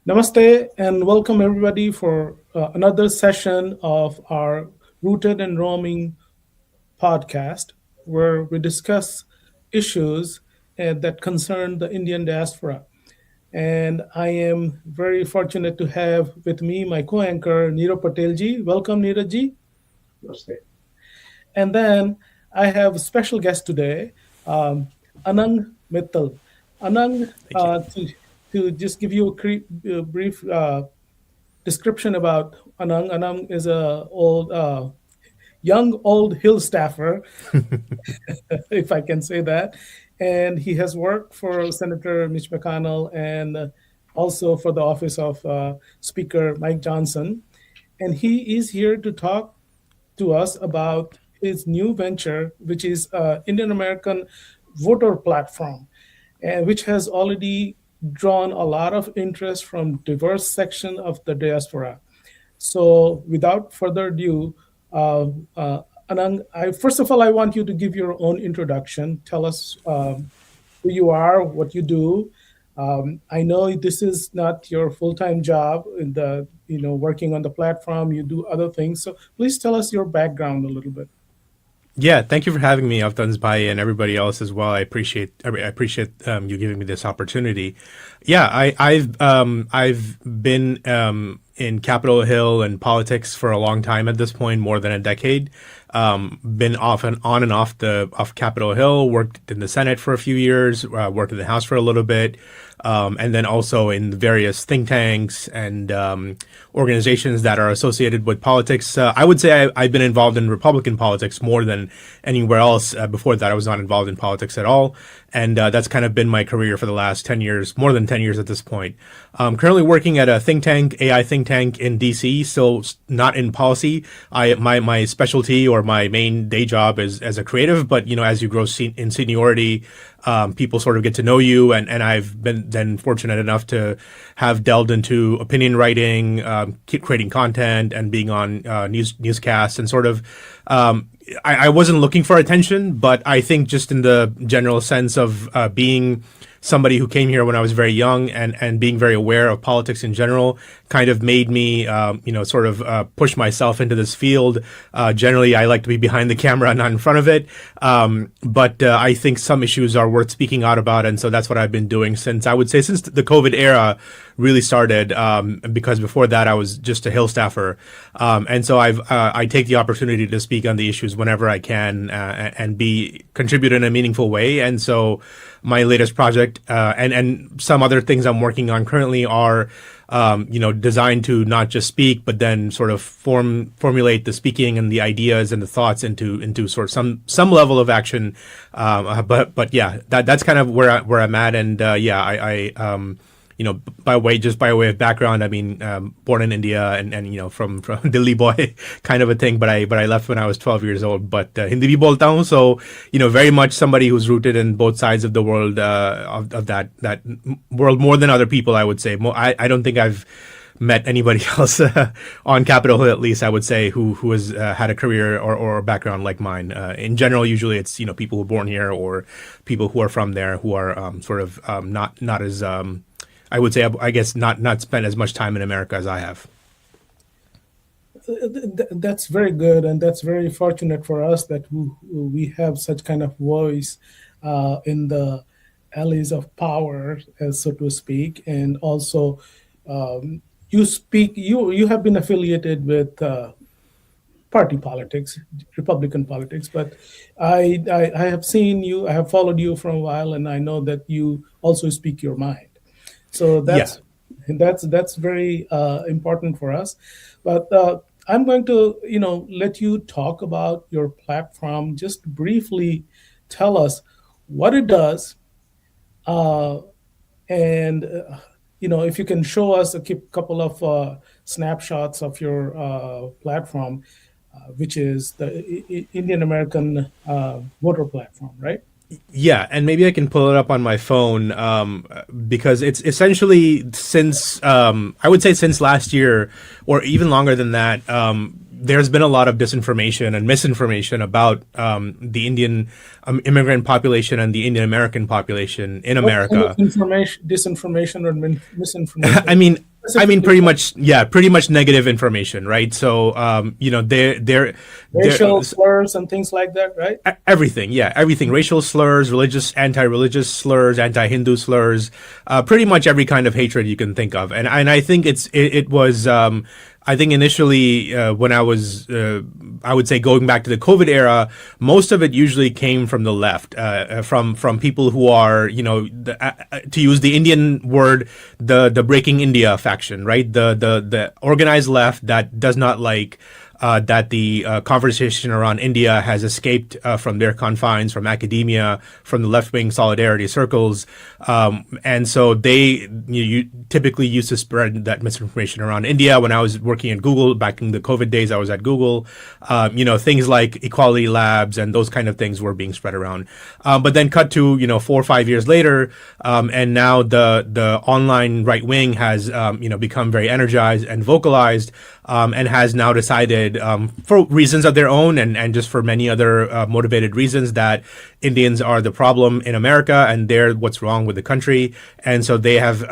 Namaste and welcome everybody for another session of our Rooted and Roaming podcast, where we discuss issues that concern the Indian diaspora. And I am very fortunate to have with me my co-anchor Nirav Patelji. Welcome, Neeraj. Namaste. And then I have a special guest today, Anang Mittal. Anang, Thank you. to just give you a brief description about Anang. Anang is a young old hill staffer, if I can say that, and he has worked for Senator Mitch McConnell and also for the office of Speaker Mike Johnson, and he is here to talk to us about his new venture, which is Indian American voter platform, and which has already drawn a lot of interest from diverse section of the diaspora. So, without further ado, uh, uh, Anang, first of all, I want you to give your own introduction. Tell us who you are, what you do. I know this is not your full-time job in the, working on the platform. You do other things. So please tell us your background a little bit. Yeah, thank you for having me, Avatans and everybody else as well. I appreciate you giving me this opportunity. Yeah, I've been in Capitol Hill and politics for a long time at this point, more than a decade. Been off and on and off Capitol Hill. Worked in the Senate for a few years. Worked in the House for a little bit. And then also in various think tanks and organizations that are associated with politics. I would say I've been involved in Republican politics more than anywhere else. Before that, I was not involved in politics at all. And that's kind of been my career for the last 10 years, more than 10 years at this point. Currently working at a think tank, AI think tank in DC, so not in policy. My specialty or my main day job is as a creative, but as you grow in seniority, people sort of get to know you, and I've been then fortunate enough to have delved into opinion writing, creating content, and being on newscasts, and sort of I wasn't looking for attention, but I think just in the general sense of being somebody who came here when I was very young and being very aware of politics in general kind of made me, sort of push myself into this field. Generally, I like to be behind the camera, not in front of it. But I think some issues are worth speaking out about. And so that's what I've been doing since the COVID era really started, because before that I was just a Hill staffer. And so I take the opportunity to speak on the issues whenever I can, and contribute in a meaningful way. And so my latest project, and some other things I'm working on currently are, designed to not just speak, but then sort of formulate the speaking and the ideas and the thoughts into sort of some level of action. But yeah, that's kind of where I'm at. And I by way of background, I mean, born in India and from Delhi boy kind of a thing, but I left when I was 12 years old, but Hindi bhi bolta hu, so very much somebody who's rooted in both sides of the world, of that world more than other people, I would say. I don't think I've met anybody else on Capitol Hill, at least I would say, who has had a career or a background like mine. In general, usually it's people who are born here or people who are from there who are sort of not as I would say, I guess, not spent as much time in America as I have. That's very good, and that's very fortunate for us that we have such kind of voice in the alleys of power, as so to speak, and also you have been affiliated with party politics, Republican politics, but I have seen you, I have followed you for a while, and I know that you also speak your mind. So Yeah. that's very important for us. But I'm going to let you talk about your platform. Just briefly tell us what it does, uh, and if you can show us a couple of snapshots of your platform, which is the Indian American voter platform, right? Yeah, and maybe I can pull it up on my phone, because it's essentially since I would say since last year, or even longer than that. There's been a lot of disinformation and misinformation about the Indian immigrant population and the Indian American population in What kind America. of information, disinformation or misinformation? I mean, I mean, specifically pretty much negative information, right? So, they're racial slurs and things like that, right? everything, yeah, everything, racial slurs, religious, anti-religious slurs, anti-Hindu slurs, pretty much every kind of hatred you can think of. And I think it was, I think initially, when I would say going back to the COVID era, most of it usually came from the left, from people who are, to use the Indian word, the Breaking India faction, right? The organized left that does not like that the conversation around India has escaped from their confines, from academia, from the left-wing solidarity circles, and so they typically used to spread that misinformation around India. When I was working at Google back in the COVID days, I was at Google. Things like equality labs and those kind of things were being spread around. But then cut to 4 or 5 years later, and now the online right wing has become very energized and vocalized, and has now decided, for reasons of their own and just for many other motivated reasons, that Indians are the problem in America and they're what's wrong with the country. And so they have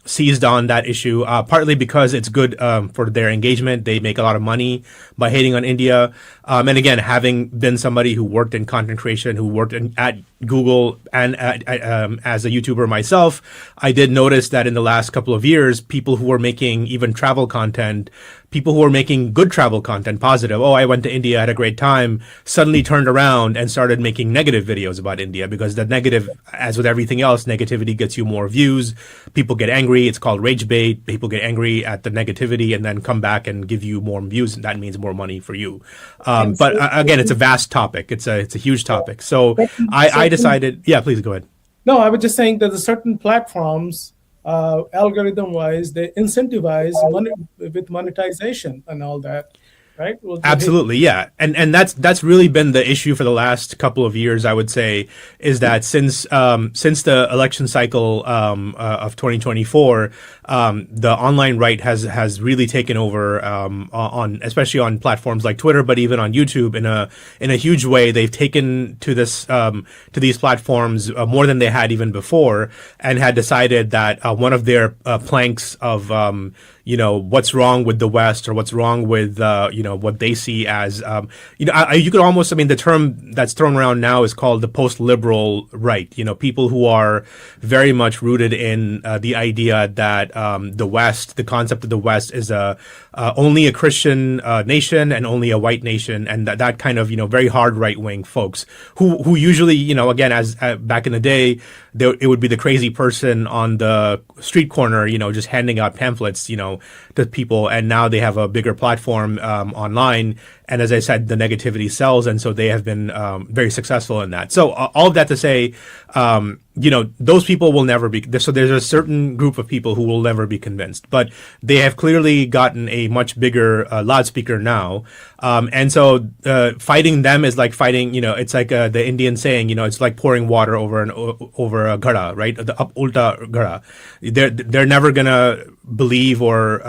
seized on that issue, partly because it's good for their engagement. They make a lot of money by hating on India. And again, having been somebody who worked in content creation, who worked at Google and as a YouTuber myself, I did notice that in the last couple of years, people who were making even travel content, people who were making good travel content, positive, oh, I went to India, had a great time, suddenly turned around and started making negative videos about India, because the negative, as with everything else, negativity gets you more views. People get angry. It's called rage bait. People get angry at the negativity and then come back and give you more views, and that means more money for you. And But so, again, it's a vast topic. It's a huge topic. So I certain, decided, yeah, please go ahead. no, I was just saying that the certain platforms, algorithm wise, they incentivize money with monetization and all that, right? Well, Absolutely, yeah, and that's really been the issue for the last couple of years. I would say is that since the election cycle of 2024, the online right has really taken over, on especially on platforms like Twitter, but even on YouTube in a huge way. They've taken to these platforms more than they had even before, and had decided that one of their planks of what's wrong with the West, or what's wrong with what they see as you could almost, I mean, the term that's thrown around now is called the post-liberal right. People who are very much rooted in the idea that the West, the concept of the West, is only a Christian nation and only a white nation, and that kind of very hard right wing folks who usually again, as back in the day, it would be the crazy person on the street corner just handing out pamphlets to people, and now they have a bigger platform online, and as I said, the negativity sells, and so they have been very successful in that. So all of that to say, those people will never be. So there's a certain group of people who will never be convinced, but they have clearly gotten a much bigger loudspeaker now, and so fighting them is like fighting. It's like the Indian saying. It's like pouring water over a ghada, right? The up ulta ghada. They're never gonna believe or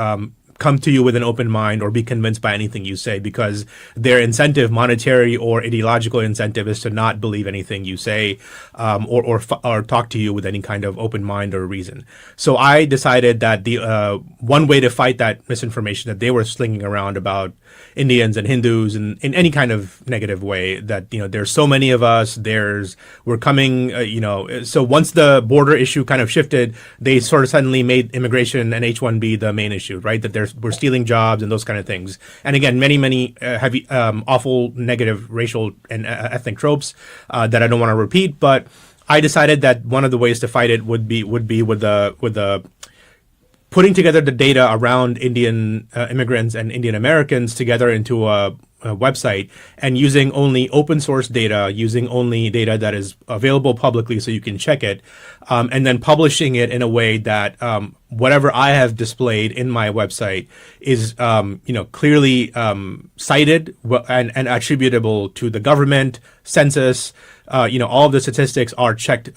come to you with an open mind or be convinced by anything you say, because their incentive, monetary or ideological incentive, is to not believe anything you say, or talk to you with any kind of open mind or reason. So I decided that the one way to fight that misinformation that they were slinging around about Indians and Hindus and in any kind of negative way, that there's so many of us, we're coming, so once the border issue kind of shifted, they sort of suddenly made immigration and H-1B the main issue, right? That we're stealing jobs and those kind of things. And again, many heavy, awful, negative racial and ethnic tropes that I don't want to repeat. But I decided that one of the ways to fight it would be with the putting together the data around Indian immigrants and Indian Americans together into a website, and using only open source data, using only data that is available publicly so you can check it, and then publishing it in a way that whatever I have displayed in my website is clearly cited and attributable to the government, census. All of the statistics are checked.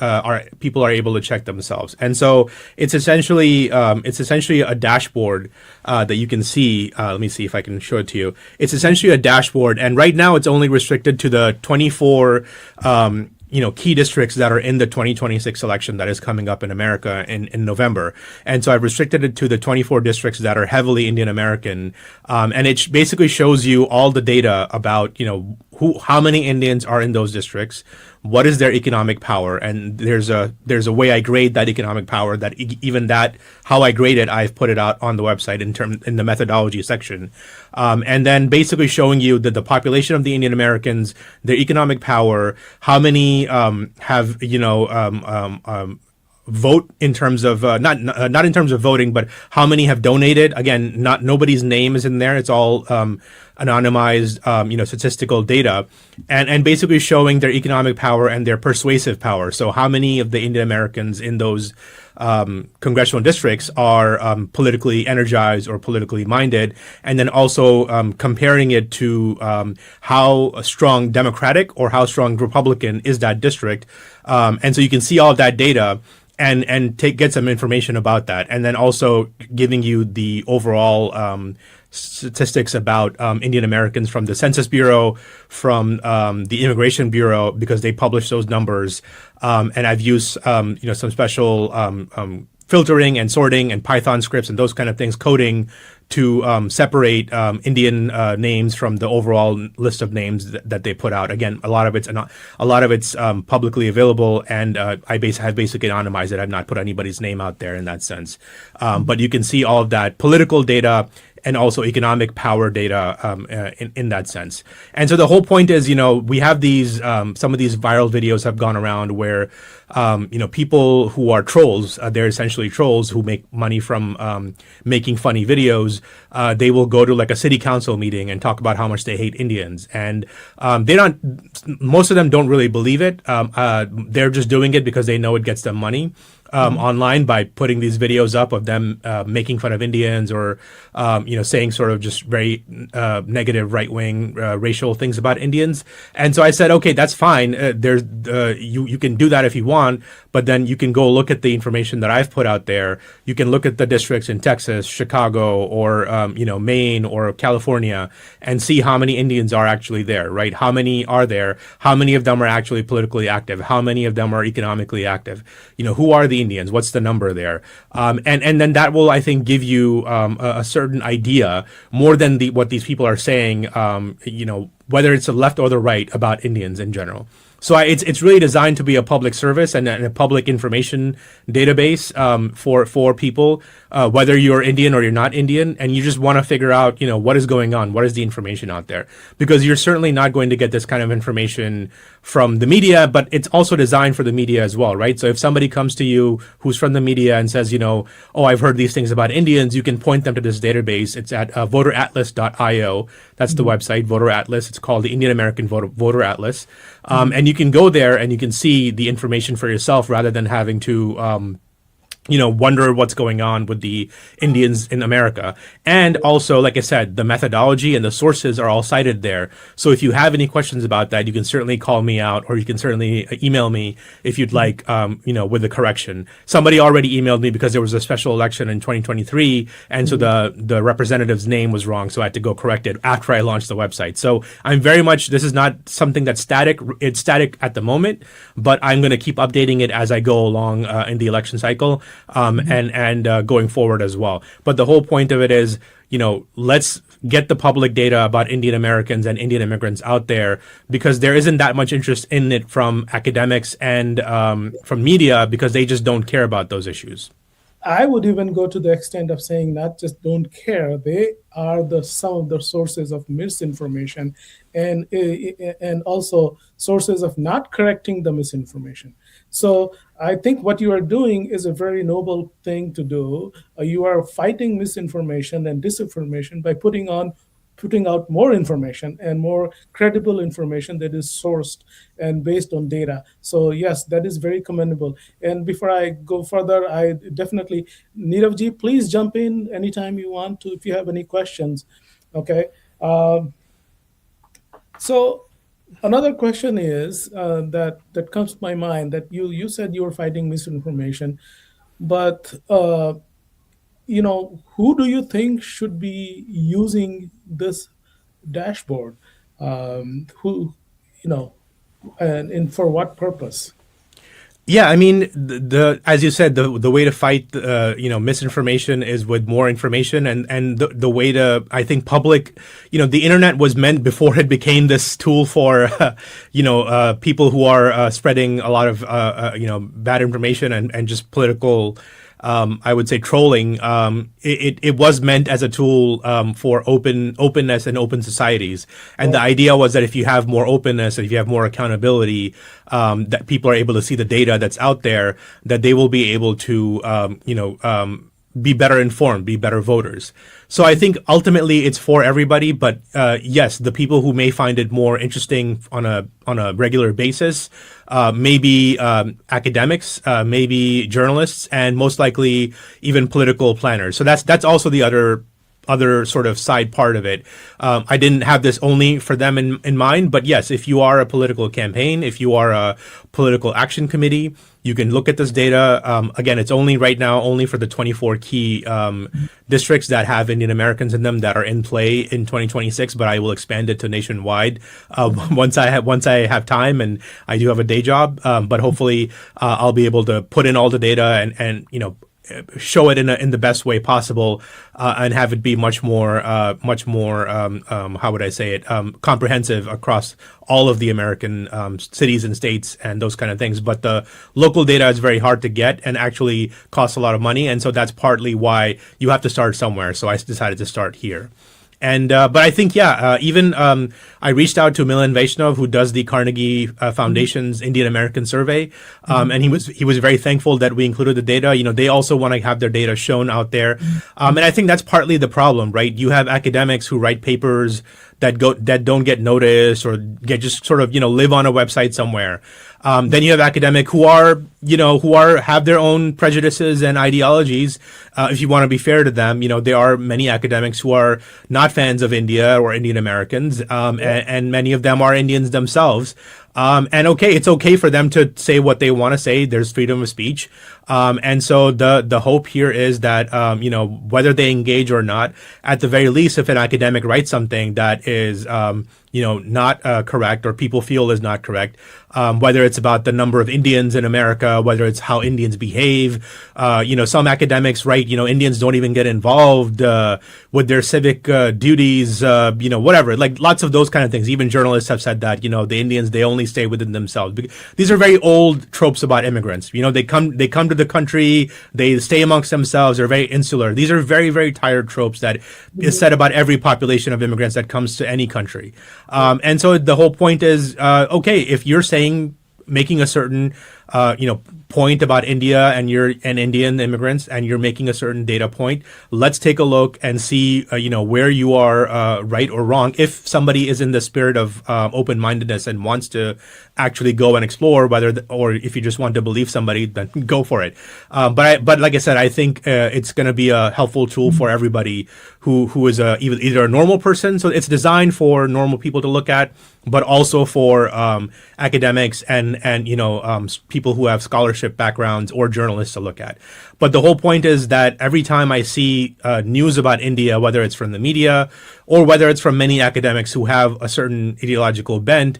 People are able to check themselves, and so it's essentially a dashboard that you can see. Let me see if I can show it to you. It's essentially a dashboard, and right now it's only restricted to the 24 key districts that are in the 2026 election that is coming up in America in November. And so I've restricted it to the 24 districts that are heavily Indian American. And it basically shows you all the data about, how many Indians are in those districts, what is their economic power, and there's a way I grade that economic power. That even that how I grade it, I've put it out on the website in the methodology section, and then basically showing you that the population of the Indian Americans, their economic power, how many have vote in terms of not in terms of voting, but how many have donated. Again, not nobody's name is in there. It's all anonymized, statistical data, and basically showing their economic power and their persuasive power. So, how many of the Indian Americans in those congressional districts are politically energized or politically minded, and then also comparing it to how strong Democratic or how strong Republican is that district, and so you can see all of that data and get some information about that, and then also giving you the overall statistics about Indian Americans from the Census Bureau, from the Immigration Bureau, because they publish those numbers, and I've used some special filtering and sorting and Python scripts and those kind of things, coding to separate Indian names from the overall list of names that they put out. Again, a lot of it's publicly available, and have basically anonymized it. I've not put anybody's name out there in that sense, but you can see all of that political data and also economic power data in that sense. And so the whole point is, we have these some of these viral videos have gone around where people who are trolls, they're essentially trolls who make money from making funny videos. They will go to like a city council meeting and talk about how much they hate Indians, and most of them don't really believe it. They're just doing it because they know it gets them money. Online by putting these videos up of them making fun of Indians, or saying sort of just very negative right wing racial things about Indians. And so I said, okay, that's fine. You can do that if you want, but then you can go look at the information that I've put out there. You can look at the districts in Texas, Chicago, or Maine or California, and see how many Indians are actually there. Right? How many are there? How many of them are actually politically active? How many of them are economically active? Who are the Indians? What's the number there? And then that will, I think, give you a certain idea more than what these people are saying. Whether it's the left or the right about Indians in general. So it's really designed to be a public service and a public information database for people, whether you're Indian or you're not Indian, and you just want to figure out what is going on, what is the information out there, because you're certainly not going to get this kind of information from the media, but it's also designed for the media as well, right? So if somebody comes to you who's from the media and says, oh, I've heard these things about Indians, you can point them to this database. It's at voteratlas.io. That's the website, Voter Atlas. It's called the Indian American Voter Atlas. And you can go there and you can see the information for yourself rather than having to wonder what's going on with the Indians in America. And also, like I said, the methodology and the sources are all cited there. So if you have any questions about that, you can certainly call me out, or you can certainly email me if you'd like, with the correction. Somebody already emailed me because there was a special election in 2023, and so the representative's name was wrong, so I had to go correct it after I launched the website. So this is not something that's static. It's static at the moment, but I'm going to keep updating it as I go along in the election cycle. And going forward as well. But the whole point of it is, let's get the public data about Indian Americans and Indian immigrants out there, because there isn't that much interest in it from academics and from media, because they just don't care about those issues. I would even go to the extent of saying not just don't care, they are some of the sources of misinformation, and also sources of not correcting the misinformation. So I think what you are doing is a very noble thing to do. You are fighting misinformation and disinformation by putting out more information and more credible information that is sourced and based on data. So yes, that is very commendable. And before I go further, I definitely, Nirav ji, please jump in anytime you want to if you have any questions. Okay. So another question is that comes to my mind, that you said you were fighting misinformation, but who do you think should be using this dashboard? Who, you know, and for what purpose? Yeah, I mean, the as you said, the way to fight misinformation is with more information, and the way to, I think, public, the internet was meant before it became this tool for people who are spreading a lot of bad information and just political, I would say, trolling. It was meant as a tool for openness and open societies. And the Right. idea was that if you have more openness and if you have more accountability, that people are able to see the data that's out there, that they will be able to, be better informed, be better voters. So I think ultimately it's for everybody, but yes, the people who may find it more interesting on a regular basis, maybe academics, maybe journalists, and most likely even political planners. So that's also the other sort of side part of it. I didn't have this only for them in mind, but yes, if you are a political campaign, if you are a political action committee, you can look at this data. Again, it's only right now only for the 24 key districts that have Indian Americans in them that are in play in 2026. But I will expand it to nationwide once I have time, and I do have a day job. But hopefully, I'll be able to put in all the data and show it in the best way possible, and have it be much more how would I say it, comprehensive across all of the American cities and states and those kind of things. But the local data is very hard to get and actually costs a lot of money, and so that's partly why you have to start somewhere. So I decided to start here. And but I think even I reached out to Milan Vaishnav, who does the Carnegie Foundation's Indian American survey, and he was very thankful that we included the data. They also want to have their data shown out there, and I think that's partly the problem, right? You have academics who write papers that don't get noticed or get just sort of live on a website somewhere. Then you have academic who are have their own prejudices and ideologies. If you want to be fair to them, there are many academics who are not fans of India or Indian Americans, and many of them are Indians themselves. And okay, it's okay for them to say what they want to say. There's freedom of speech. And so the hope here is that, whether they engage or not, at the very least, if an academic writes something that is, not correct or people feel is not correct, whether it's about the number of Indians in America, whether it's how Indians behave, some academics write, Indians don't even get involved with their civic duties, whatever, like lots of those kind of things. Even journalists have said that, the Indians, they only stay within themselves. These are very old tropes about immigrants. They come to the country, they stay amongst themselves, they're very insular. These are very, very tired tropes that is said about every population of immigrants that comes to any country. And so the whole point is, okay, if you're saying, making a certain, point about India and Indian immigrants, and you're making a certain data point, let's take a look and see, where you are right or wrong. If somebody is in the spirit of open-mindedness and wants to actually go and explore, or if you just want to believe somebody, then go for it. But like I said, I think it's going to be a helpful tool for everybody who is either a normal person. So it's designed for normal people to look at, but also for academics and people who have scholarship backgrounds or journalists to look at. But the whole point is that every time I see news about India, whether it's from the media or whether it's from many academics who have a certain ideological bent,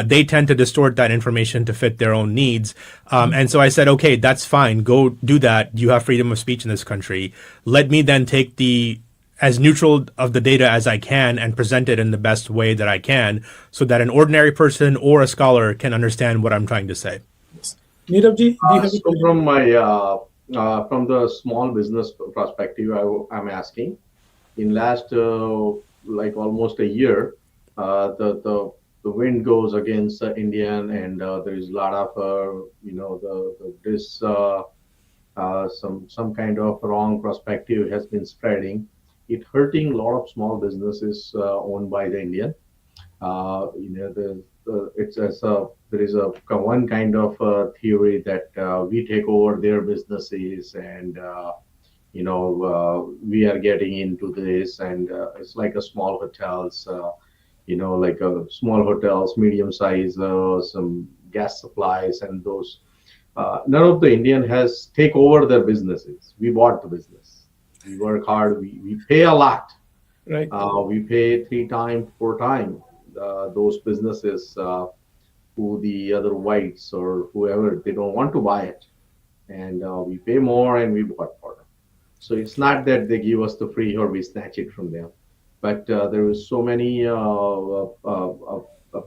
they tend to distort that information to fit their own needs. And so I said, okay, that's fine. Go do that. You have freedom of speech in this country. Let me then take as neutral of the data as I can and present it in the best way that I can, so that an ordinary person or a scholar can understand what I'm trying to say. Yes. Neerajji, do you have a So question? from the small business perspective, I'm asking, in last like almost a year, the wind goes against Indian, and there is a lot of this some kind of wrong perspective has been spreading. It hurting a lot of small businesses owned by the Indian. It's as a there is a one kind of theory that we take over their businesses, and we are getting into this, and it's like a small hotels, like a small hotels, medium size, some gas supplies, and those. None of the Indian has take over their businesses. We bought the business. We work hard. We pay a lot. Right. We pay 3 times, 4 times those businesses. who the other whites or whoever they don't want to buy it, and we pay more and we bought for them. So it's not that they give us the free or we snatch it from them, but there is so many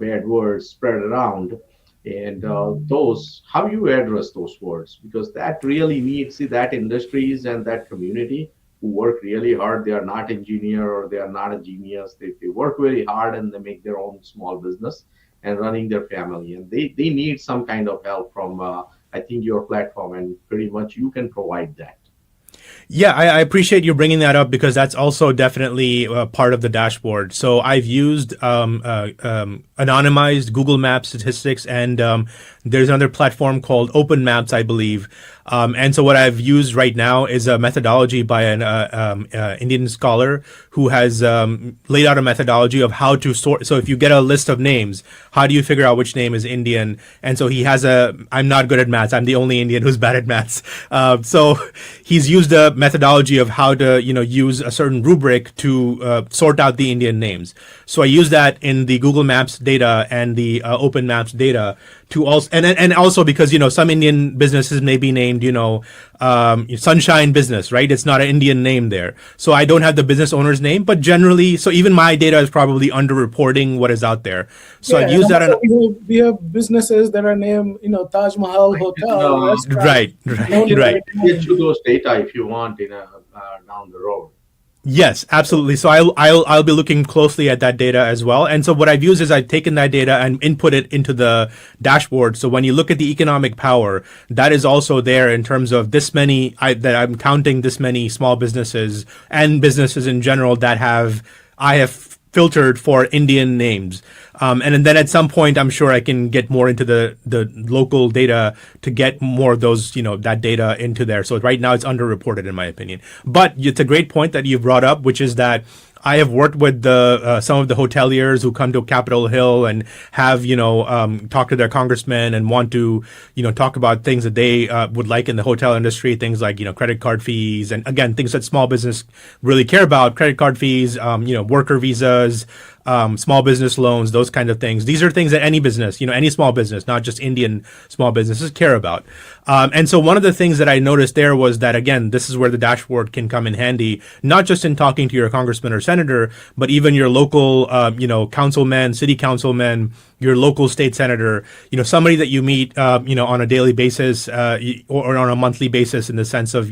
bad words spread around, and those how you address those words, because that really needs, see, that industries and that community who work really hard. They are not engineer or they are not a genius. They work very hard and they make their own small business and running their family, and they need some kind of help from I think your platform, and pretty much you can provide that. Yeah, I appreciate you bringing that up because that's also definitely part of the dashboard. So I've used anonymized Google Maps statistics, and there's another platform called Open Maps, I believe. And so what I've used right now is a methodology by an Indian scholar who has laid out a methodology of how to sort. So if you get a list of names, how do you figure out which name is Indian? And so he has a. I'm not good at maths. I'm the only Indian who's bad at maths. So he's used a methodology of how to use a certain rubric to sort out the Indian names. So I use that in the Google Maps data and the Open Maps data to also, and also because some Indian businesses may be named Sunshine Business, right? It's not an Indian name there, so I don't have the business owner's name. But generally, so even my data is probably underreporting what is out there. So Yeah, I've and used that also on. we have businesses that are named, Taj Mahal I can Hotel, restaurant, Right, right, known by right. get you name. those data if you want in a, down the road. Yes, absolutely. So I'll be looking closely at that data as well. And so what I've used is I've taken that data and input it into the dashboard. So when you look at the economic power, that is also there in terms of this many that I'm counting this many small businesses and businesses in general that I have filtered for Indian names. And then at some point, I'm sure I can get more into the local data to get more of those, that data into there. So right now it's underreported in my opinion. But it's a great point that you brought up, which is that I have worked with the some of the hoteliers who come to Capitol Hill and have talk to their congressmen and want to talk about things that they would like in the hotel industry, things like credit card fees, and again things that small business really care about: credit card fees, worker visas, small business loans, those kind of things. These are things that any business, any small business, not just Indian small businesses, care about. And so one of the things that I noticed there was that, again, this is where the dashboard can come in handy, not just in talking to your congressman or senator, but even your local, councilman, city councilman, your local state senator, somebody that you meet, on a daily basis, or on a monthly basis, in the sense of,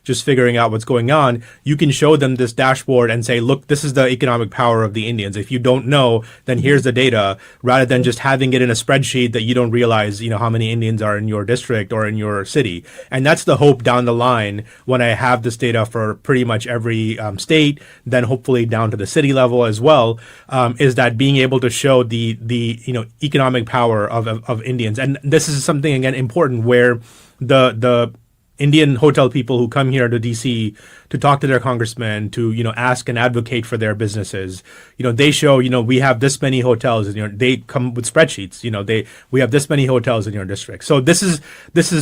just figuring out what's going on. You can show them this dashboard and say, look, this is the economic power of the Indians. If you don't know, then here's the data, rather than just having it in a spreadsheet that you don't realize, how many Indians are in your district or in your city. And that's the hope down the line when I have this data for pretty much every state, then hopefully down to the city level as well, is that being able to show the economic power of Indians. And this is something, again, important, where the Indian hotel people who come here to DC to talk to their congressmen, to ask and advocate for their businesses, they show, we have this many hotels in your. They come with spreadsheets. We have this many hotels in your district. So this is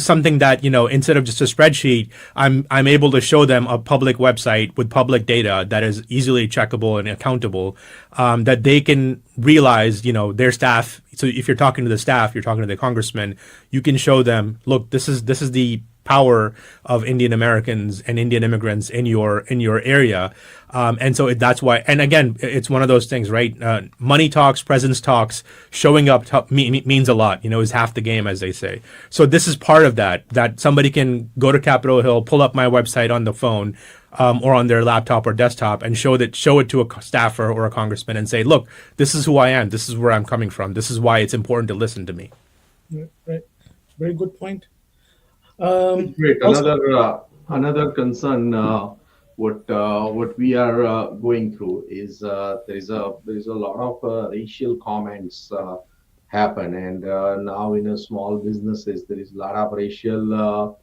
something that instead of just a spreadsheet, I'm able to show them a public website with public data that is easily checkable and accountable, that they can realize their staff. So if you're talking to the staff, you're talking to the congressman, you can show them, look, this is the power of Indian Americans and Indian immigrants in your area, and so that's why. And again, it's one of those things, right? Money talks, presence talks. Showing up means a lot. Is half the game, as they say. So this is part of that. That somebody can go to Capitol Hill, pull up my website on the phone, or on their laptop or desktop, and show it to a staffer or a congressman and say, look, this is who I am. This is where I'm coming from. This is why it's important to listen to me. Yeah, right. Very good point. Great. Also, Another concern, what we are going through is there is a lot of racial comments happen, and now in a small businesses there is a lot of racial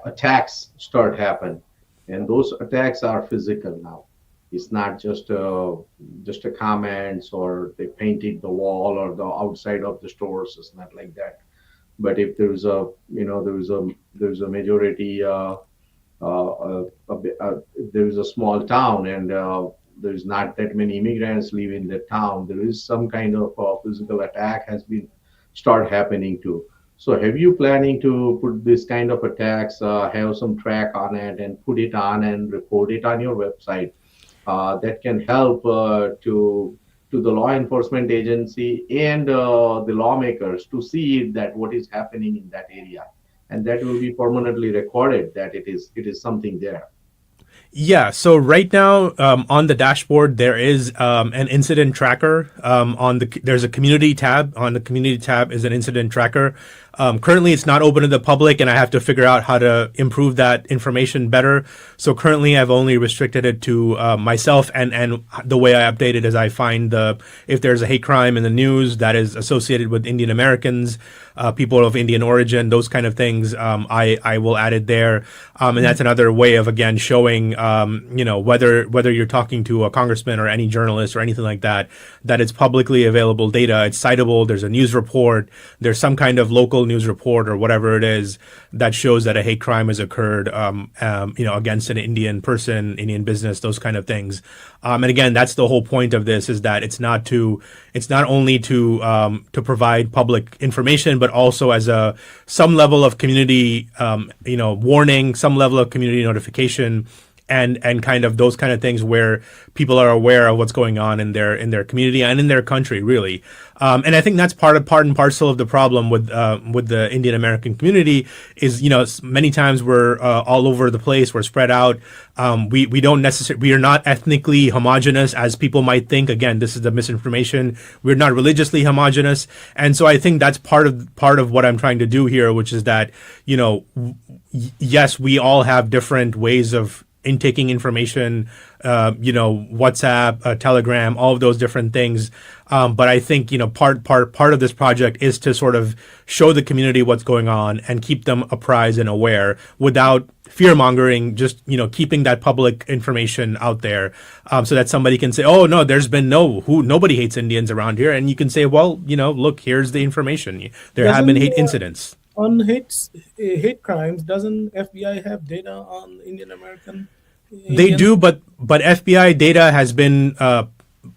attacks start happen, and those attacks are physical now. It's not just a comments or they painted the wall or the outside of the stores. It's not like that. But if there's a there's a majority if there's a small town and there's not that many immigrants live in the town, there is some kind of physical attack has been start happening too. So have you planning to put this kind of attacks, have some track on it and put it on and report it on your website? That can help to the law enforcement agency and the lawmakers to see that what is happening in that area, and that will be permanently recorded that it is something there. Yeah, so right now on the dashboard there is an incident tracker. There's a community tab. On the community tab is an incident tracker. Currently, it's not open to the public, and I have to figure out how to improve that information better. So currently, I've only restricted it to myself, and the way I update it is I find if there's a hate crime in the news that is associated with Indian Americans, people of Indian origin, those kind of things, I will add it there, and that's another way of again showing whether you're talking to a congressman or any journalist or anything like that, that it's publicly available data, it's citable. There's a news report, there's some kind of local news report or whatever it is that shows that a hate crime has occurred, against an Indian person, Indian business, those kind of things. And again, that's the whole point of this, is that it's not only to provide public information, but also as some level of community, warning, some level of community notification, and kind of those kind of things where people are aware of what's going on in their community and in their country, really. And I think that's part and parcel of the problem with the Indian American community is, many times we're all over the place, we're spread out. We are not ethnically homogenous as people might think. Again, this is the misinformation. We're not religiously homogenous. And so I think that's part of what I'm trying to do here, which is that, yes, we all have different ways of intaking information, WhatsApp, Telegram, all of those different things. But I think, part of this project is to sort of show the community what's going on and keep them apprised and aware without fear mongering, just, keeping that public information out there, so that somebody can say, oh, no, there's been nobody hates Indians around here. And you can say, well, look, here's the information. There have been hate incidents. On hate crimes, doesn't FBI have data on Indian American? They do, but FBI data has been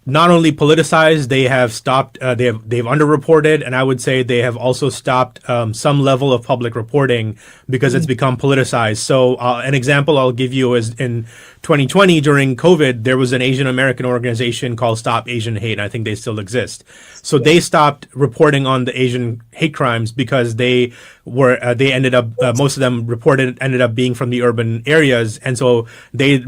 not only politicized, they have stopped. They've underreported, and I would say they have also stopped some level of public reporting because it's become politicized. So, an example I'll give you is in 2020 during COVID, there was an Asian American organization called Stop Asian Hate, and I think they still exist. So they stopped reporting on the Asian hate crimes because they ended up most of them ended up being from the urban areas, and so they.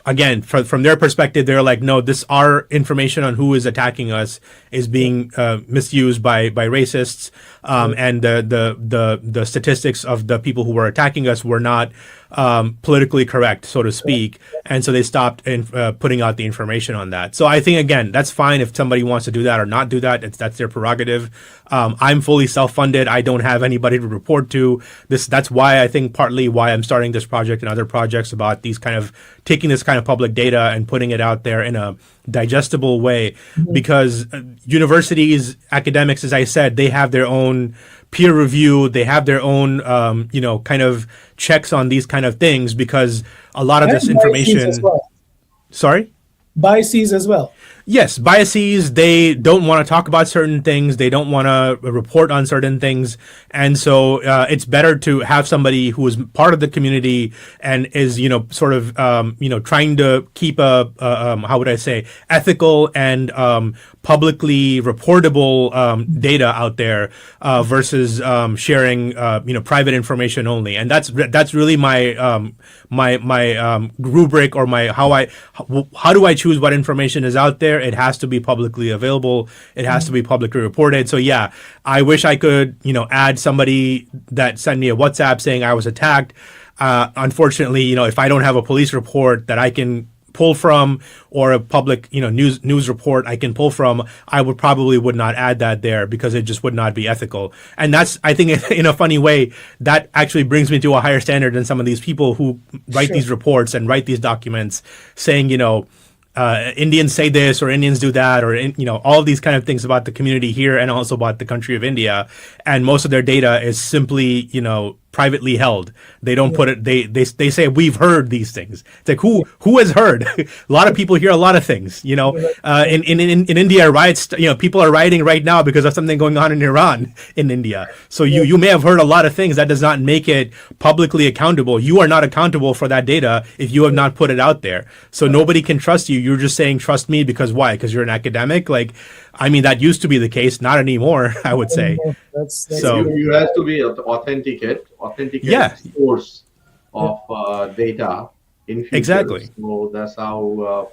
Again, from their perspective, they're like, no, our information on who is attacking us is being misused by racists, and the statistics of the people who were attacking us were not politically correct, so to speak, and so they stopped putting out the information on that. So I think, again, that's fine if somebody wants to do that or not do that. That's their prerogative. I'm fully self-funded. I don't have anybody to report to. That's why I think partly why I'm starting this project and other projects about taking this kind of public data and putting it out there in a digestible way, because universities, academics, as I said, they have their own peer review, they have their own kind of checks on these kind of things, because a lot of this information. Sorry? Biases as well. Yes, biases. They don't want to talk about certain things. They don't want to report on certain things. And so it's better to have somebody who is part of the community and is, sort of, trying to keep how would I say, ethical and publicly reportable data out there versus sharing, private information only. And that's really my rubric, or how do I choose what information is out there? It has to be publicly available. It has to be publicly reported. So yeah, I wish I could, add somebody that sent me a WhatsApp saying I was attacked. Unfortunately, if I don't have a police report that I can pull from, or a public, news report I can pull from, I would not add that there, because it just would not be ethical. And that's, I think, in a funny way, that actually brings me to a higher standard than some of these people who write these reports and write these documents saying, Indians say this or Indians do that, or all these kind of things about the community here and also about the country of India, and most of their data is simply privately held. They don't Yeah. put it. They say we've heard these things. It's like Yeah. who has heard? A lot of people hear a lot of things. Right. Right. In India, riots. People are rioting right now because of something going on in Iran in India. So Yeah. you may have heard a lot of things. That does not make it publicly accountable. You are not accountable for that data if you have not put it out there. So nobody can trust you. You're just saying trust me because why? Because you're an academic. Like, I mean, that used to be the case. Not anymore. I would say. Anymore. That's So very You true. have to be authenticate yeah, the source Yeah. of data in future. exactly. So that's how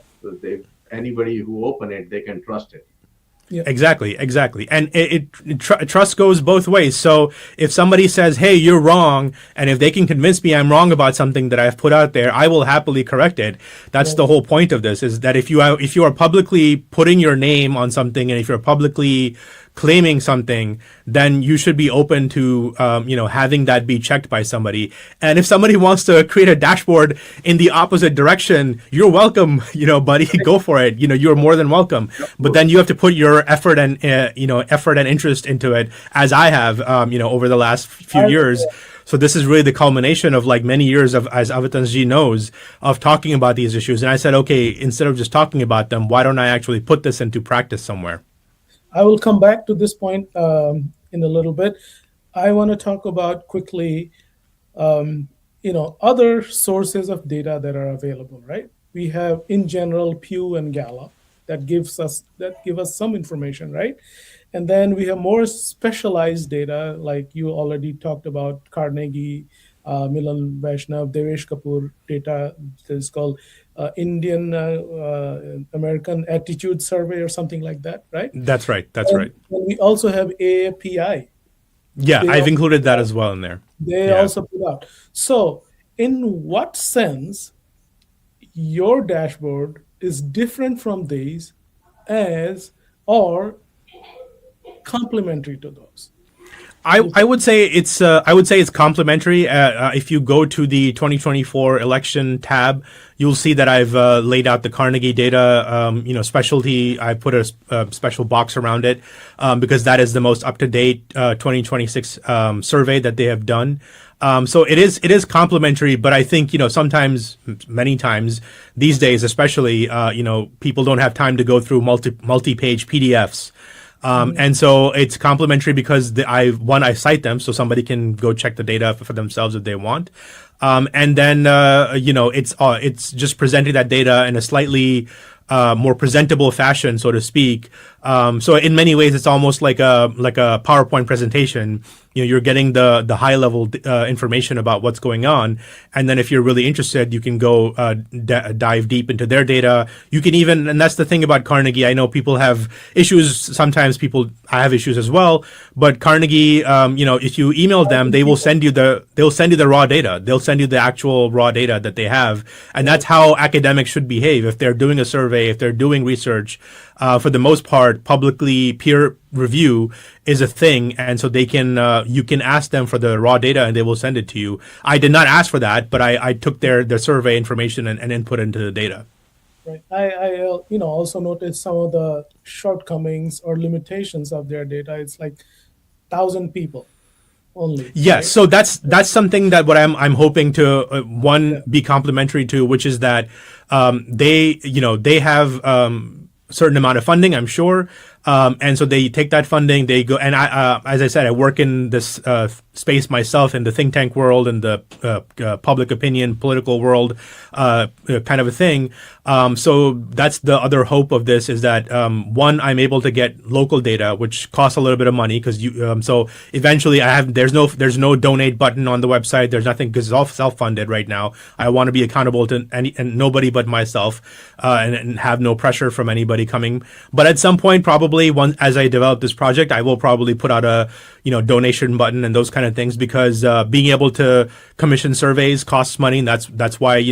anybody who open it, they can trust it. Yeah. Exactly. And trust goes both ways. So if somebody says, "Hey, you're wrong," and if they can convince me I'm wrong about something that I've put out there, I will happily correct it. That's Right. the whole point of this: is that if you are publicly putting your name on something, and if you're publicly claiming something, then you should be open to having that be checked by somebody. And if somebody wants to create a dashboard in the opposite direction, you're welcome, buddy, go for it. You're more than welcome. Of But then course. you have to put your effort and interest into it, as I have, over the last few I, years. So this is really the culmination of like many years of, as Avatans ji knows, of talking about these issues. And I said, okay, instead of just talking about them, why don't I actually put this into practice somewhere? I will come back to this point in a little bit. I want to talk about quickly, other sources of data that are available. Right? We have, in general, Pew and Gallup that give us some information, right? And then we have more specialized data, like you already talked about Carnegie, Milan Vaishnav, Devesh Kapoor data that is called Indian American Attitude Survey or something like that, right? That's right. That's And right. we also have AAPI. Yeah, They I've also included put that out. as well in there. They Yeah. also put out. So, in what sense your dashboard is different from these, as or complementary to those? You I think? would say it's complementary. If you go to the 2024 election tab, you'll see that I've laid out the Carnegie data, specialty. I put a special box around it because that is the most up to date 2026 survey that they have done. So it is complementary, but I think sometimes, many times these days, especially people don't have time to go through multi page PDFs. Mhm. And so it's complementary because I cite them so somebody can go check the data for themselves if they want. And then it's just presenting that data in a slightly more presentable fashion, so to speak. So in many ways, it's almost like a PowerPoint presentation. You're getting the high level information about what's going on, and then if you're really interested, you can go dive deep into their data. You can even, and that's the thing about Carnegie. I know people have issues. Sometimes I have issues as well. But Carnegie, if you email them, they'll send you the raw data. They'll send you the actual raw data that they have, and that's how academics should behave. If they're doing a survey, if they're doing research, for the most part, publicly peer review is a thing, and so they can you can ask them for the raw data and they will send it to you. I did not ask for that, but I took their survey information and input into the data. Right. I also noticed some of the shortcomings or limitations of their data. It's like 1,000 people only, Yes, right? so that's something that what I'm hoping to Yeah. one be complementary to, which is that they have certain amount of funding, I'm sure, and so they take that funding, they go, and as I said, I work in this space myself in the think tank world and the public opinion, political world, kind of a thing. So that's the other hope of this is that one, I'm able to get local data, which costs a little bit of money because so eventually there's no donate button on the website. There's nothing because it's all self-funded right now. I want to be accountable to and nobody but myself, and have no pressure from anybody coming. But at some point, probably as I develop this project, I will probably put out a donation button and those kind of things because being able to commission surveys costs money. And that's why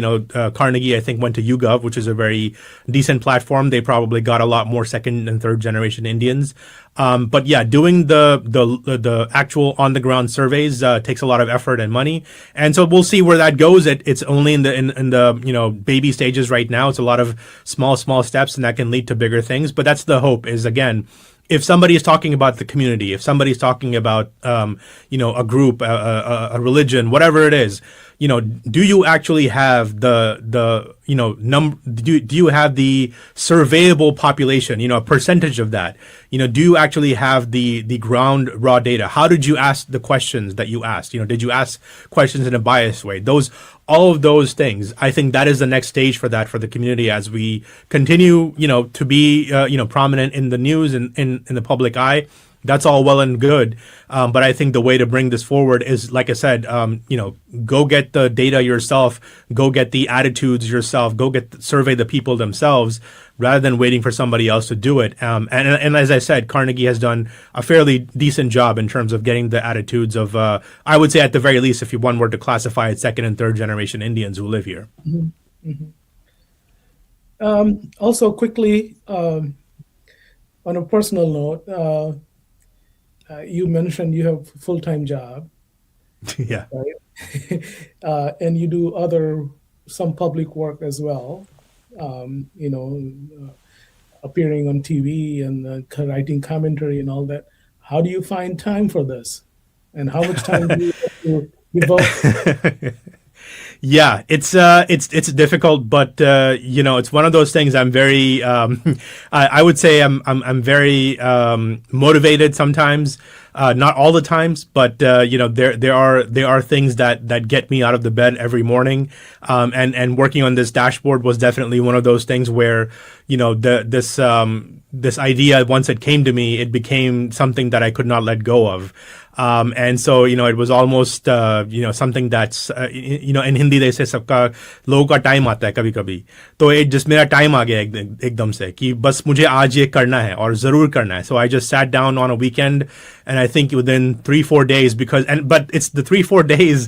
Carnegie I think went to YouGov, which is a very decent platform. They probably got a lot more second and third generation Indians. But yeah, doing the actual on the ground surveys takes a lot of effort and money, and so we'll see where that goes. It's only in the baby stages right now. It's a lot of small steps, and that can lead to bigger things. But that's the hope. Is again, if somebody is talking about the community, if somebody's talking about a group, a religion, whatever it is, do you actually have the do you have the surveyable population, a percentage of that? Do you actually have the ground raw data? How did you ask the questions that you asked? Did you ask questions in a biased way? All of those things, I think that is the next stage for that, for the community, as we continue, to be, prominent in the news and in the public eye. That's all well and good. But I think the way to bring this forward is, like I said, go get the data yourself, go get the attitudes yourself, survey the people themselves, rather than waiting for somebody else to do it. And as I said, Carnegie has done a fairly decent job in terms of getting the attitudes of, I would say at the very least, if one were to classify it, second and third generation Indians who live here. Also, quickly, on a personal note, you mentioned you have a full-time job, Yeah. right? And you do some public work as well, appearing on TV and writing commentary and all that. How do you find time for this? And how much time do you have to devote? Yeah, it's difficult, but it's one of those things. I'm very, I would say I'm very motivated sometimes, not all the times, but there are things that get me out of the bed every morning, and working on this dashboard was definitely one of those things where this idea, once it came to me, it became something that I could not let go of. And so, it was almost, something that's, in Hindi they say सबका लोगों का time आता है कभी कभी, तो एक just मेरा टाइम आ गया एकदम से कि बस मुझे आज ये करना है और जरूर करना है. So I just sat down on a weekend, and I think within 3-4 days, but it's the 3-4 days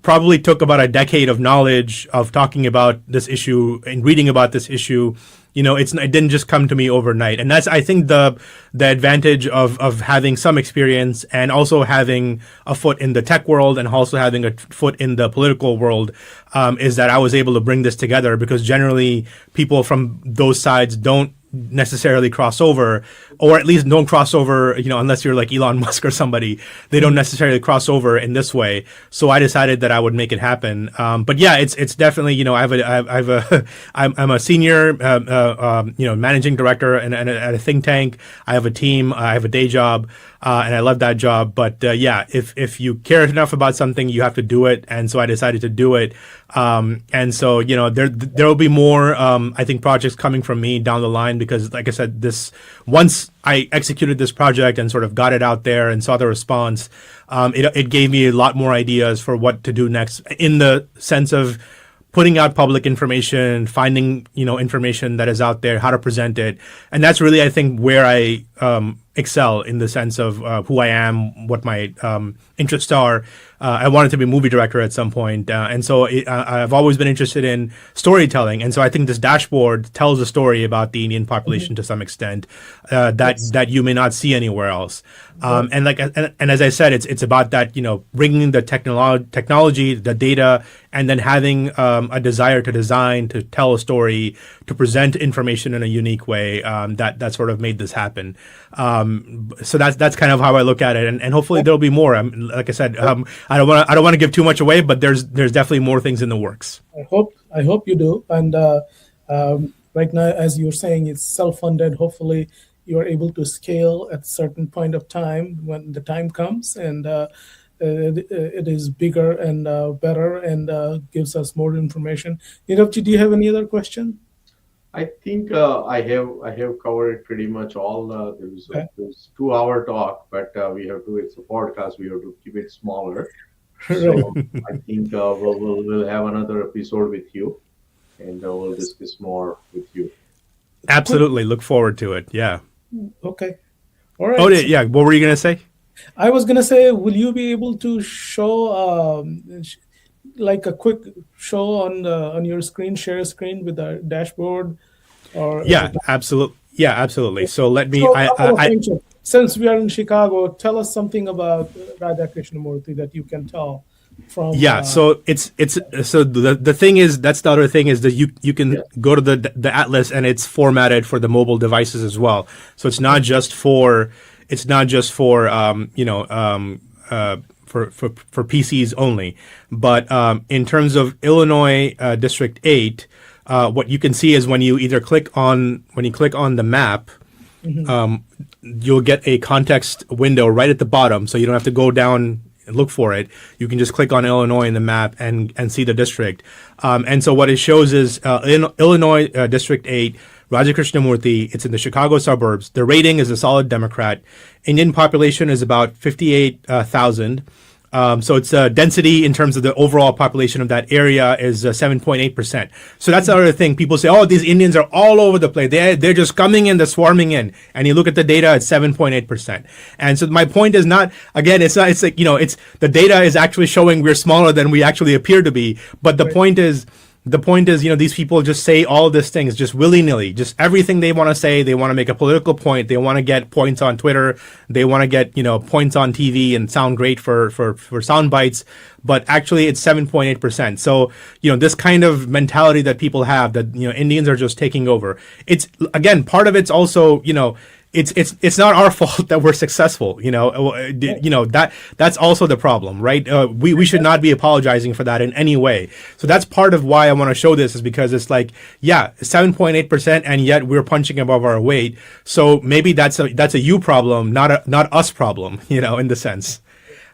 probably took about a decade of knowledge of talking about this issue and reading about this issue. It didn't just come to me overnight, and that's, I think, the advantage of having some experience and also having a foot in the tech world and also having a foot in the political world, is that I was able to bring this together, because generally people from those sides don't necessarily cross over, or at least don't cross over, unless you're like Elon Musk or somebody, they don't necessarily cross over in this way. So I decided that I would make it happen. But yeah, it's definitely, I'm a senior, managing director at a think tank. I have a team, I have a day job, and I love that job. But yeah, if you care enough about something, you have to do it. And so I decided to do it. And so, there will be more, I think, projects coming from me down the line, because like I said, once I executed this project and sort of got it out there and saw the response, it gave me a lot more ideas for what to do next, in the sense of putting out public information, finding, information that is out there, how to present it. And that's really, I think, where I excel, in the sense of who I am, what my interests are. I wanted to be a movie director at some point. And so I've always been interested in storytelling. And so I think this dashboard tells a story about the Indian population to some extent, that you may not see anywhere else. And as I said, it's about that, bringing the technology, the data, and then having a desire to design, to tell a story, to present information in a unique way, that sort of made this happen. So that's kind of how I look at it, and hopefully there'll be more. Like I said, I don't want to give too much away, but there's definitely more things in the works. I hope you do. And right now, as you're saying, it's self-funded. Hopefully, you are able to scale at a certain point of time when the time comes, and it is bigger and better, and gives us more information. Nirav, do you have any other question? I think I have covered pretty much all. There's 2 hour talk, but it's a podcast. We have to keep it smaller. Right. So I think we'll have another episode with you, and we'll discuss more with you. Absolutely, look forward to it. Yeah. Okay. All right. Oh, yeah. What were you gonna say? I was gonna say, will you be able to show like a quick show on your screen, share a screen with the dashboard, or Yeah, absolutely. Yeah, absolutely. So let me. So, couple of things. Since we are in Chicago, tell us something about Radha Krishnamurti that you can tell from Yeah, so it's so the thing is, that's the other thing, is that you can Yeah. go to the atlas, and it's formatted for the mobile devices as well. So it's not just for for PCs only. But in terms of Illinois District 8, what you can see is when you click on the map, you'll get a context window right at the bottom, so you don't have to go down and look for it. You can just click on Illinois in the map and see the district. And so what it shows is in Illinois District 8, Raja Krishnamurthy, it's in the Chicago suburbs. The rating is a solid Democrat. Indian population is about 58,000. So its density in terms of the overall population of that area is 7.8%. So that's the other thing. People say, oh, these Indians are all over the place. They're just coming in, they're swarming in. And you look at the data, it's 7.8%. And so my point is not, again, it's like, it's the data is actually showing we're smaller than we actually appear to be. But the point is, these people just say all these things just willy-nilly, just everything they want to say. They want to make a political point. They want to get points on Twitter. They want to get, points on TV and sound great for sound bites. But actually it's 7.8%. So, this kind of mentality that people have that, Indians are just taking over. It's, again, part of it's also, it's not our fault that we're successful. That's also the problem, right? We should not be apologizing for that in any way. So that's part of why I want to show this, is because it's like, yeah, 7.8%, and yet we're punching above our weight. So maybe that's a you problem, not us problem, in the sense.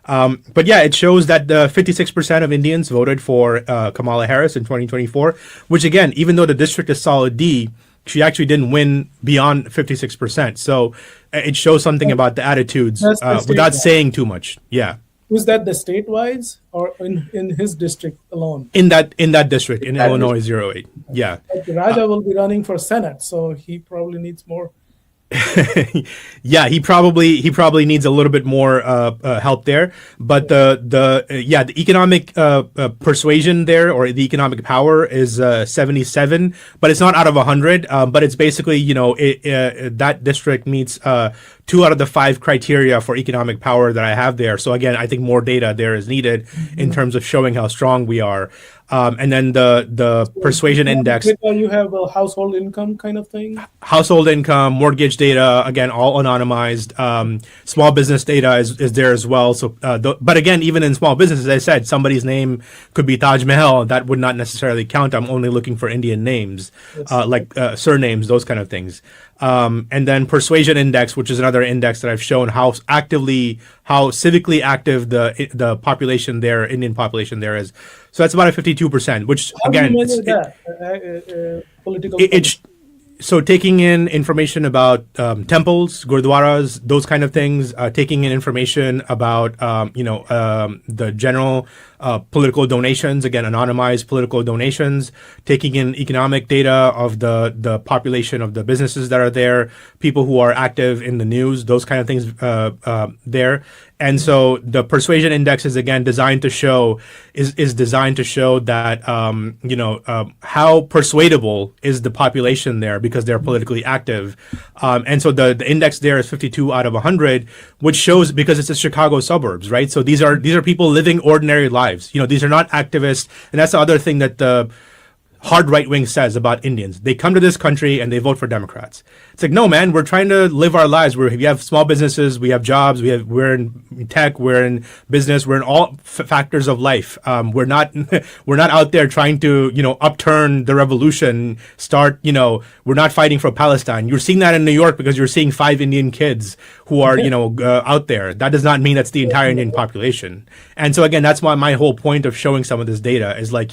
But yeah, it shows that 56% of Indians voted for Kamala Harris in 2024, which, again, even though the district is solid D, she actually didn't win beyond 56%. So it shows something about the attitudes without saying too much. Yeah. Was that the statewide or in his district alone? In that district, in Illinois 08. Yeah. Like Raja will be running for Senate, so he probably needs more. Yeah, he probably needs a little bit more help there. But the economic persuasion there, or the economic power, is 77, but it's not out of 100. But it's basically, that district meets 2 out of the 5 criteria for economic power that I have there. So again, I think more data there is needed in terms of showing how strong we are. And then the persuasion index. You have a household income kind of thing? Household income, mortgage data, again, all anonymized. Small business data is there as well. So, but again, even in small business, as I said, somebody's name could be Taj Mahal. That would not necessarily count. I'm only looking for Indian names, like surnames, those kind of things. And then persuasion index, which is another index that I've shown how civically active the population there, Indian population there is. So that's about a 52%, which again, political. So taking in information about temples, gurdwaras, those kind of things, taking in information about the general political donations, again, anonymized political donations, taking in economic data of the population of the businesses that are there, people who are active in the news, those kind of things there. And so the persuasion index is, again, designed to show that how persuadable is the population there, because they're politically active. And so the index there is 52 out of 100, which shows, because it's the Chicago suburbs, right? So these are people living ordinary lives. These are not activists. And that's the other thing that the hard right wing says about Indians. They come to this country and they vote for Democrats. It's like, no, man, we're trying to live our lives. We have small businesses, we have jobs, we're in tech, we're in business, we're in all factors of life. We're not out there trying to upturn the revolution. We're not fighting for Palestine. You're seeing that in New York because you're seeing 5 Indian kids who are out there. That does not mean that's the entire Indian population. And so again, that's why my whole point of showing some of this data is like,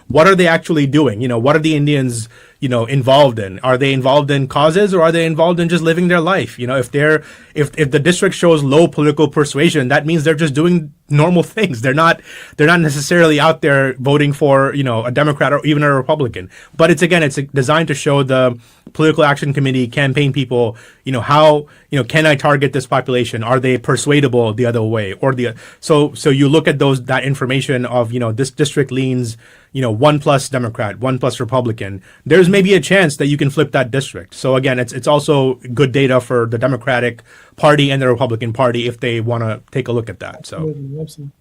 what are they actually doing? What are the Indians involved in? Are they involved in causes, or are they involved in just living their life? If the district shows low political persuasion, that means they're just doing normal things. They're not necessarily out there voting for a Democrat or even a Republican. But it's designed to show the political action committee campaign people how can I target this population? Are they persuadable the other way, or so you look at that information of this district leans 1+ Democrat, 1+ Republican. There's maybe a chance that you can flip that district. So again, it's also good data for the Democratic Party and the Republican Party if they want to take a look at that. So Absolutely.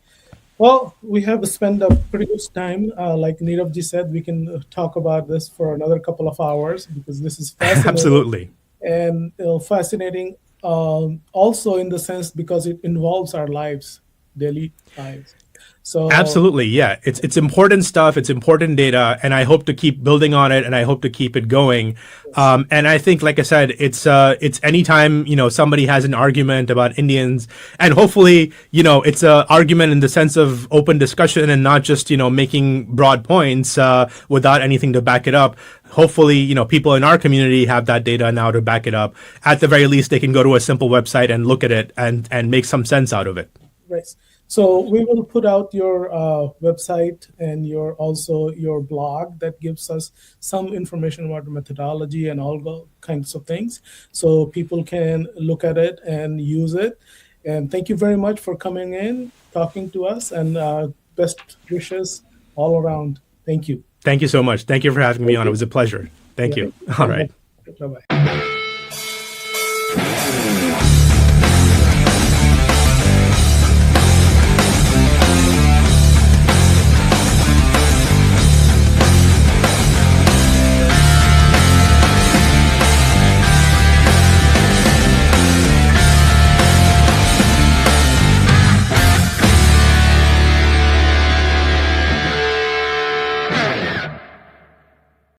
Well, we have spent a pretty good time. Like Nirav ji said, we can talk about this for another couple of hours because this is fascinating Absolutely. and fascinating also in the sense because it involves our lives, daily lives. So, Absolutely, yeah. It's important stuff. It's important data, and I hope to keep building on it, and I hope to keep it going. yes, And I think, like I said, it's anytime somebody has an argument about Indians, and hopefully it's a argument in the sense of open discussion and not just making broad points without anything to back it up. Hopefully, people in our community have that data now to back it up. At the very least, they can go to a simple website and look at it and make some sense out of it. right. So we will put out your website and your also your blog that gives us some information about the methodology and all kinds of things, so people can look at it and use it. And thank you very much for coming in, talking to us, and best wishes all around. Thank you. Thank you so much. Thank you for having me Thank on. It you. was a pleasure. Thank Yeah. you. All right. Bye bye.